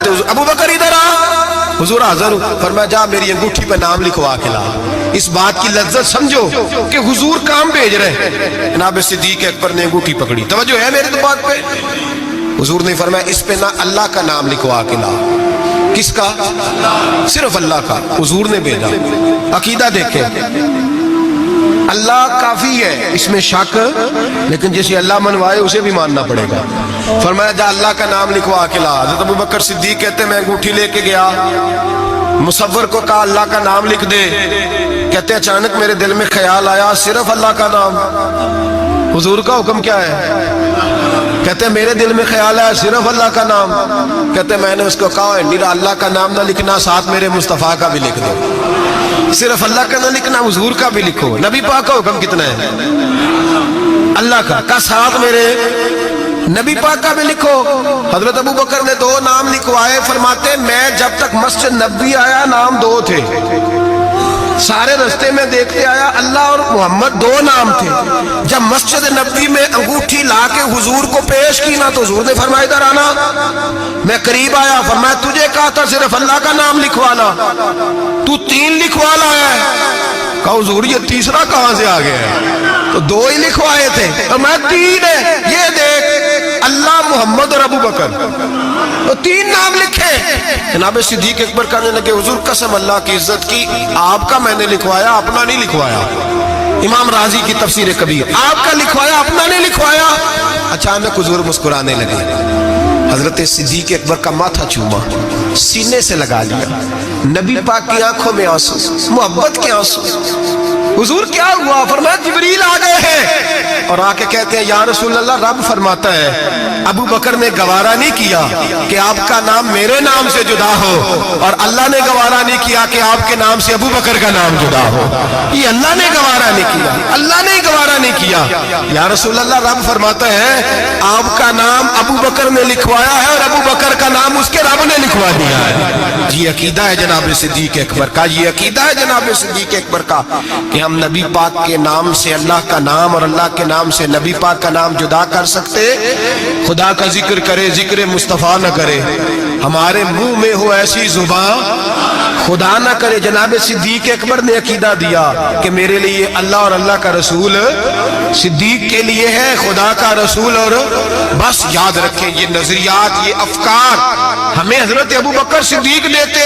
ابو بکر ادھر آ، حضور حاضر ہوں، فرمایا جا میری انگوٹھی پہ نام لکھوا کے لا۔ اس بات کی لذت سمجھو کہ حضور کام بھیج رہے ہیں۔ جناب صدیق اکبر نے انگوٹھی پکڑی، توجہ ہے میرے تو بات پہ؟ حضور نے فرمایا اس پہ نہ اللہ کا نام لکھوا کے لا۔ کس کا؟ صرف اللہ کا۔ حضور نے بھیجا۔ عقیدہ دیکھیں، اللہ کافی ہے، اس میں شک، لیکن جسے اللہ منوائے اسے بھی ماننا پڑے گا۔ فرمایا جا اللہ کا نام لکھوا کے لا۔ حضرت ابو بکر صدیق کہتے ہیں میں انگوٹھی لے کے گیا، مصور کو کہا اللہ کا نام لکھ دے، کہتے ہیں اچانک میرے دل میں خیال آیا صرف اللہ کا نام۔ حضور کا حکم کیا ہے؟ کہتے ہیں میرے دل میں خیال آیا صرف اللہ کا نام۔ کہتے ہیں میں نے اس کو کہا میرا اللہ کا نام نہ لکھنا، ساتھ میرے مصطفیٰ کا بھی لکھ دو۔ صرف اللہ کا نہ لکھنا، حضور کا بھی لکھو۔ نبی پاک کا حکم کتنا ہے؟ اللہ کا ساتھ میرے نبی پاک کا بھی لکھو۔ حضرت ابو بکر نے 2 نام لکھوائے، فرماتے میں جب تک مسجد نبوی آیا نام 2 تھے، سارے رستے میں دیکھتے آیا اللہ اور محمد 2 نام تھے۔ جب مسجد نبوی میں انگوٹھی لا کے حضور کو پیش کی نا تو حضور نے فرمایا ادھر آنا۔ میں قریب آیا، فرمایا تجھے کہا تھا صرف اللہ کا نام لکھوانا، تو 3 لکھوا لایا ہے۔ کہا حضور یہ تیسرا کہاں سے آ گیا ہے؟ تو 2 ہی لکھوائے تھے، میں 3 ہے۔ یہ دیکھ اللہ، محمد اور ابو بکر، تو 3 نام لکھے۔ جناب صدیق اکبر کہنے لگے حضور قسم اللہ کی عزت کی، آپ کا میں نے لکھوایا، اپنا نہیں لکھوایا۔ امام رازی کی تفسیر کبیر، آپ کا لکھوایا، اپنا نہیں لکھوایا۔ اچانک حضور مسکرانے لگے، حضرت صدیق اکبر کا ماتھا چوما، سینے سے لگا لیا، نبی پاک کی آنکھوں میں آنسو، محبت کے آنسو۔ حضور کیا ہوا؟ فرمایا جبریل آ گئے ہیں اور آ کے کہتے ہیں یا رسول اللہ رب فرماتا ہے ابو بکر نے گوارا نہیں کیا کہ آپ کا نام میرے نام سے جدا ہو، اور اللہ نے گوارا نہیں کیا کہ آپ کے نام سے ابو بکر کا نام جدا ہو۔ یہ اللہ نے گوارا نہیں کیا، اللہ نے گوارا نہیں کیا۔ یا رسول اللہ رب فرماتا ہے آپ کا نام ابو بکر نے لکھوایا ہے اور ابو بکر کا نام اس کے رب نے لکھوا دیا ہے۔ یہ عقیدہ ہے جناب صدیق اکبر کا، یہ عقیدہ ہے جناب صدیق اکبر کا کہ ہم نبی پاک کے نام سے اللہ کا نام اور اللہ کے نام سے نبی پاک کا نام جدا کر سکتے؟ خدا کا ذکر کرے، ذکر مصطفیٰ نہ کرے، ہمارے منہ میں ہو ایسی زبان خدا نہ کرے۔ جناب صدیق اکبر نے عقیدہ دیا کہ میرے لیے اللہ اور اللہ کا رسول، صدیق کے لیے ہے خدا کا رسول۔ اور بس یاد رکھیں یہ نظریات، یہ افکار ہمیں حضرت ابو بکر صدیق دیتے